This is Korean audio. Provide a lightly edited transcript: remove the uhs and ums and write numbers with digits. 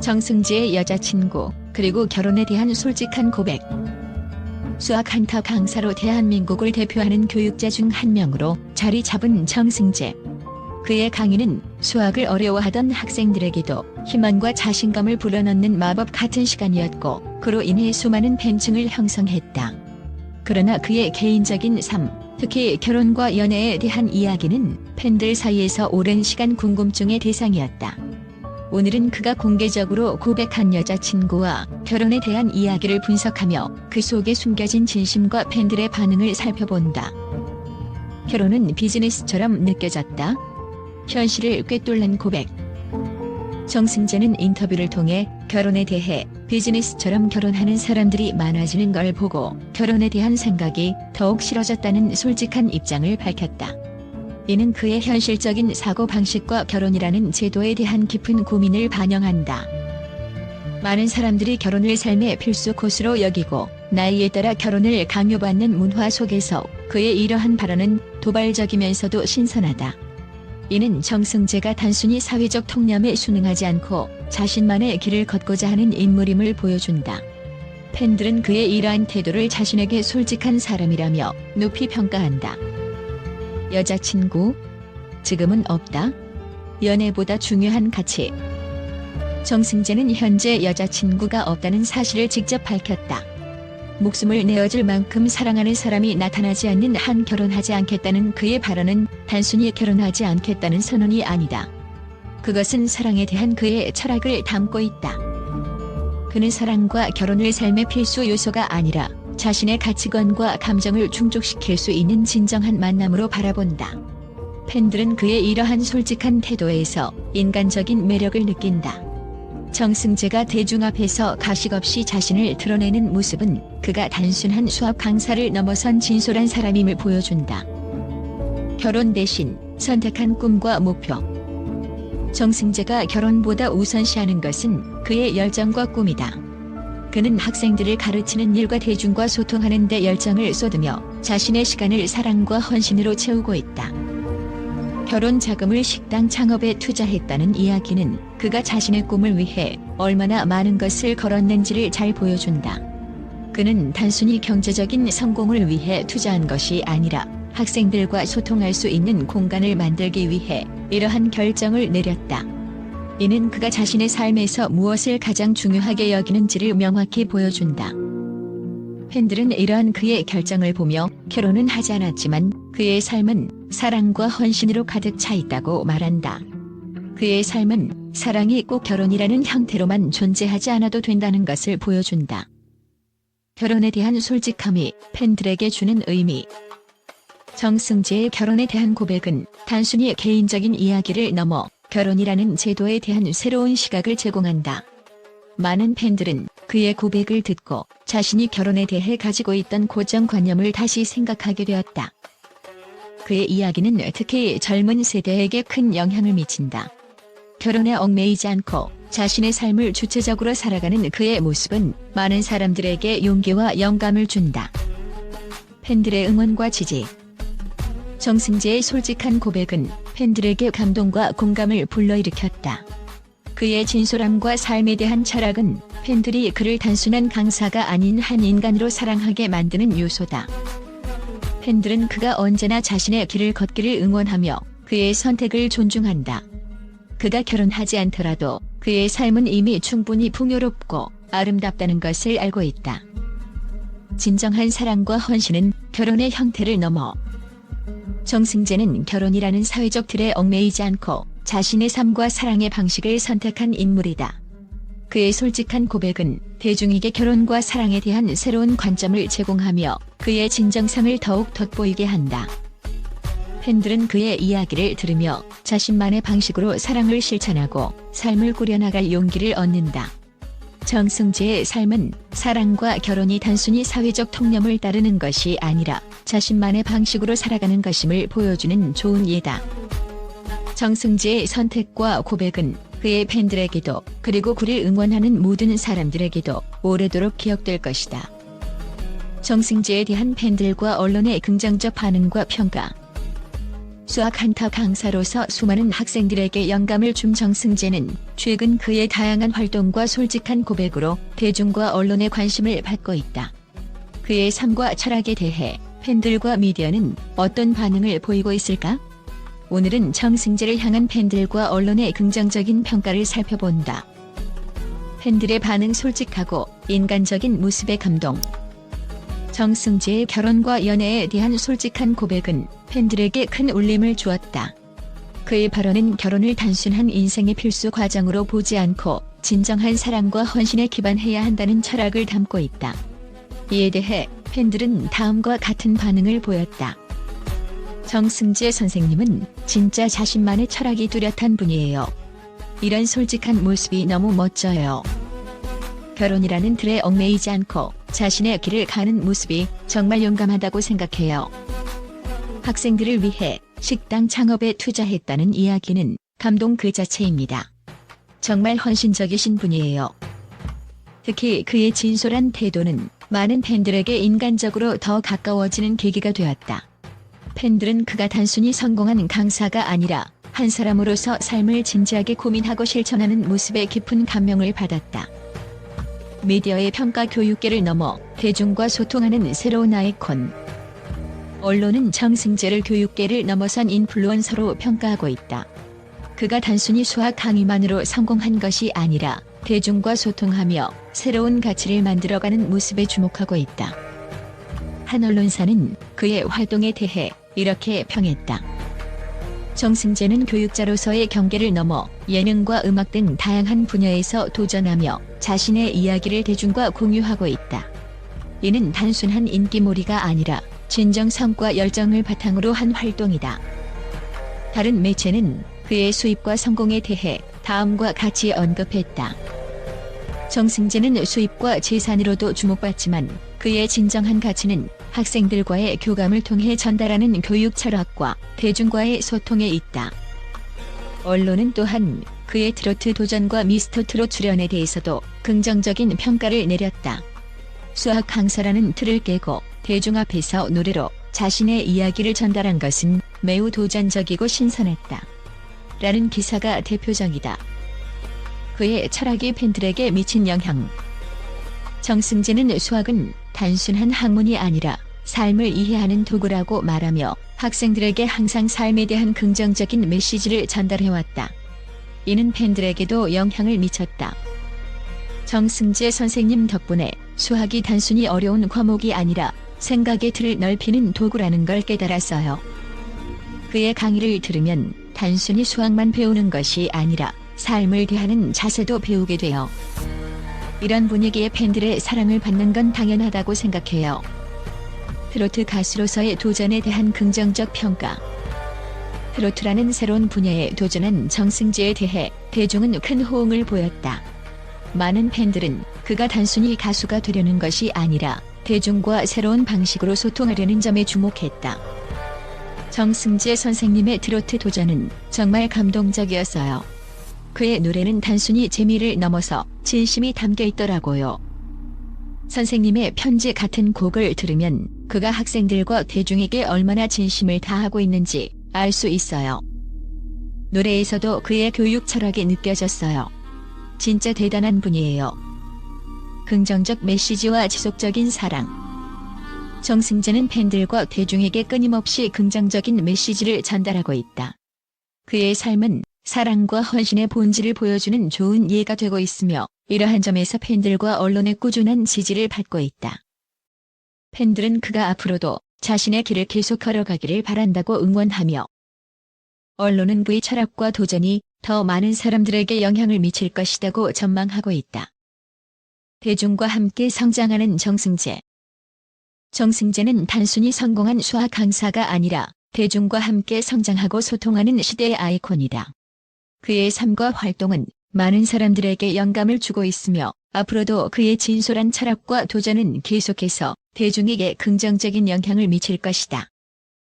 정승재의 여자친구, 그리고 결혼에 대한 솔직한 고백. 수학 한터 강사로 대한민국을 대표하는 교육자 중 한 명으로 자리 잡은 정승재. 그의 강의는 수학을 어려워하던 학생들에게도 희망과 자신감을 불어넣는 마법 같은 시간이었고, 그로 인해 수많은 팬층을 형성했다. 그러나 그의 개인적인 삶, 특히 결혼과 연애에 대한 이야기는 팬들 사이에서 오랜 시간 궁금증의 대상이었다. 오늘은 그가 공개적으로 고백한 여자친구와 결혼에 대한 이야기를 분석하며 그 속에 숨겨진 진심과 팬들의 반응을 살펴본다. 결혼은 비즈니스처럼 느껴졌다. 현실을 꿰뚫는 고백. 정승재는 인터뷰를 통해 결혼에 대해 비즈니스처럼 결혼하는 사람들이 많아지는 걸 보고 결혼에 대한 생각이 더욱 싫어졌다는 솔직한 입장을 밝혔다. 이는 그의 현실적인 사고방식과 결혼이라는 제도에 대한 깊은 고민을 반영한다. 많은 사람들이 결혼을 삶의 필수 코스로 여기고 나이에 따라 결혼을 강요받는 문화 속에서 그의 이러한 발언은 도발적이면서도 신선하다. 이는 정승재가 단순히 사회적 통념에 순응하지 않고 자신만의 길을 걷고자 하는 인물임을 보여준다. 팬들은 그의 이러한 태도를 자신에게 솔직한 사람이라며 높이 평가한다. 여자친구? 지금은 없다. 연애보다 중요한 가치. 정승재는 현재 여자친구가 없다는 사실을 직접 밝혔다. 목숨을 내어줄 만큼 사랑하는 사람이 나타나지 않는 한 결혼하지 않겠다는 그의 발언은 단순히 결혼하지 않겠다는 선언이 아니다. 그것은 사랑에 대한 그의 철학을 담고 있다. 그는 사랑과 결혼을 삶의 필수 요소가 아니라 자신의 가치관과 감정을 충족시킬 수 있는 진정한 만남으로 바라본다. 팬들은 그의 이러한 솔직한 태도에서 인간적인 매력을 느낀다. 정승재가 대중 앞에서 가식 없이 자신을 드러내는 모습은 그가 단순한 수학 강사를 넘어선 진솔한 사람임을 보여준다. 결혼 대신 선택한 꿈과 목표. 정승재가 결혼보다 우선시하는 것은 그의 열정과 꿈이다. 그는 학생들을 가르치는 일과 대중과 소통하는 데 열정을 쏟으며 자신의 시간을 사랑과 헌신으로 채우고 있다. 결혼 자금을 식당 창업에 투자했다는 이야기는 그가 자신의 꿈을 위해 얼마나 많은 것을 걸었는지를 잘 보여준다. 그는 단순히 경제적인 성공을 위해 투자한 것이 아니라 학생들과 소통할 수 있는 공간을 만들기 위해 이러한 결정을 내렸다. 이는 그가 자신의 삶에서 무엇을 가장 중요하게 여기는지를 명확히 보여준다. 팬들은 이러한 그의 결정을 보며 결혼은 하지 않았지만 그의 삶은 사랑과 헌신으로 가득 차 있다고 말한다. 그의 삶은 사랑이 꼭 결혼이라는 형태로만 존재하지 않아도 된다는 것을 보여준다. 결혼에 대한 솔직함이 팬들에게 주는 의미. 정승재의 결혼에 대한 고백은 단순히 개인적인 이야기를 넘어 결혼이라는 제도에 대한 새로운 시각을 제공한다. 많은 팬들은 그의 고백을 듣고 자신이 결혼에 대해 가지고 있던 고정관념을 다시 생각하게 되었다. 그의 이야기는 특히 젊은 세대에게 큰 영향을 미친다. 결혼에 얽매이지 않고 자신의 삶을 주체적으로 살아가는 그의 모습은 많은 사람들에게 용기와 영감을 준다. 팬들의 응원과 지지. 정승재의 솔직한 고백은 팬들에게 감동과 공감을 불러일으켰다. 그의 진솔함과 삶에 대한 철학은 팬들이 그를 단순한 강사가 아닌 한 인간으로 사랑하게 만드는 요소다. 팬들은 그가 언제나 자신의 길을 걷기를 응원하며 그의 선택을 존중한다. 그가 결혼하지 않더라도 그의 삶은 이미 충분히 풍요롭고 아름답다는 것을 알고 있다. 진정한 사랑과 헌신은 결혼의 형태를 넘어 정승재는 결혼이라는 사회적 틀에 얽매이지 않고 자신의 삶과 사랑의 방식을 선택한 인물이다. 그의 솔직한 고백은 대중에게 결혼과 사랑에 대한 새로운 관점을 제공하며 그의 진정성을 더욱 돋보이게 한다. 팬들은 그의 이야기를 들으며 자신만의 방식으로 사랑을 실천하고 삶을 꾸려나갈 용기를 얻는다. 정승재의 삶은 사랑과 결혼이 단순히 사회적 통념을 따르는 것이 아니라 자신만의 방식으로 살아가는 것임을 보여주는 좋은 예다. 정승재의 선택과 고백은 그의 팬들에게도 그리고 그를 응원하는 모든 사람들에게도 오래도록 기억될 것이다. 정승재에 대한 팬들과 언론의 긍정적 반응과 평가. 수학 한터 강사로서 수많은 학생들에게 영감을 준 정승재는 최근 그의 다양한 활동과 솔직한 고백으로 대중과 언론의 관심을 받고 있다. 그의 삶과 철학에 대해 팬들과 미디어는 어떤 반응을 보이고 있을까? 오늘은 정승재를 향한 팬들과 언론의 긍정적인 평가를 살펴본다. 팬들의 반응 솔직하고 인간적인 모습에 감동. 정승재의 결혼과 연애에 대한 솔직한 고백은 팬들에게 큰 울림을 주었다. 그의 발언은 결혼을 단순한 인생의 필수 과정으로 보지 않고 진정한 사랑과 헌신에 기반해야 한다는 철학을 담고 있다. 이에 대해 팬들은 다음과 같은 반응을 보였다. 정승재 선생님은 진짜 자신만의 철학이 뚜렷한 분이에요. 이런 솔직한 모습이 너무 멋져요. 결혼이라는 틀에 얽매이지 않고 자신의 길을 가는 모습이 정말 용감하다고 생각해요. 학생들을 위해 식당 창업에 투자했다는 이야기는 감동 그 자체입니다. 정말 헌신적이신 분이에요. 특히 그의 진솔한 태도는 많은 팬들에게 인간적으로 더 가까워지는 계기가 되었다. 팬들은 그가 단순히 성공한 강사가 아니라 한 사람으로서 삶을 진지하게 고민하고 실천하는 모습에 깊은 감명을 받았다. 미디어의 평가 교육계를 넘어 대중과 소통하는 새로운 아이콘. 언론은 정승재를 교육계를 넘어선 인플루언서로 평가하고 있다. 그가 단순히 수학 강의만으로 성공한 것이 아니라 대중과 소통하며 새로운 가치를 만들어가는 모습에 주목하고 있다. 한 언론사는 그의 활동에 대해 이렇게 평했다. 정승재는 교육자로서의 경계를 넘어 예능과 음악 등 다양한 분야에서 도전하며 자신의 이야기를 대중과 공유하고 있다. 이는 단순한 인기몰이가 아니라 진정성과 열정을 바탕으로 한 활동이다. 다른 매체는 그의 수입과 성공에 대해 다음과 같이 언급했다. 정승재는 수입과 재산으로도 주목받지만 그의 진정한 가치는 학생들과의 교감을 통해 전달하는 교육 철학과 대중과의 소통에 있다. 언론은 또한 그의 트로트 도전과 미스터 트롯 출연에 대해서도 긍정적인 평가를 내렸다. 수학 강사라는 틀을 깨고 대중 앞에서 노래로 자신의 이야기를 전달한 것은 매우 도전적이고 신선했다. 라는 기사가 대표적이다. 그의 철학이 팬들에게 미친 영향. 정승재는 수학은 단순한 학문이 아니라 삶을 이해하는 도구라고 말하며 학생들에게 항상 삶에 대한 긍정적인 메시지를 전달해왔다. 이는 팬들에게도 영향을 미쳤다. 정승재 선생님 덕분에 수학이 단순히 어려운 과목이 아니라 생각의 틀을 넓히는 도구라는 걸 깨달았어요. 그의 강의를 들으면 단순히 수학만 배우는 것이 아니라 삶을 대하는 자세도 배우게 돼요. 이런 분위기에 팬들의 사랑을 받는 건 당연하다고 생각해요. 트로트 가수로서의 도전에 대한 긍정적 평가. 트로트라는 새로운 분야에 도전한 정승재에 대해 대중은 큰 호응을 보였다. 많은 팬들은 그가 단순히 가수가 되려는 것이 아니라 대중과 새로운 방식으로 소통하려는 점에 주목했다. 정승재 선생님의 트로트 도전은 정말 감동적이었어요. 그의 노래는 단순히 재미를 넘어서 진심이 담겨 있더라고요. 선생님의 편지 같은 곡을 들으면 그가 학생들과 대중에게 얼마나 진심을 다하고 있는지 알 수 있어요. 노래에서도 그의 교육 철학이 느껴졌어요. 진짜 대단한 분이에요. 긍정적 메시지와 지속적인 사랑. 정승재는 팬들과 대중에게 끊임없이 긍정적인 메시지를 전달하고 있다. 그의 삶은 사랑과 헌신의 본질을 보여주는 좋은 예가 되고 있으며 이러한 점에서 팬들과 언론의 꾸준한 지지를 받고 있다. 팬들은 그가 앞으로도 자신의 길을 계속 걸어가기를 바란다고 응원하며 언론은 그의 철학과 도전이 더 많은 사람들에게 영향을 미칠 것이라고 전망하고 있다. 대중과 함께 성장하는 정승재. 정승재는 단순히 성공한 수학 강사가 아니라 대중과 함께 성장하고 소통하는 시대의 아이콘이다. 그의 삶과 활동은 많은 사람들에게 영감을 주고 있으며 앞으로도 그의 진솔한 철학과 도전은 계속해서 대중에게 긍정적인 영향을 미칠 것이다.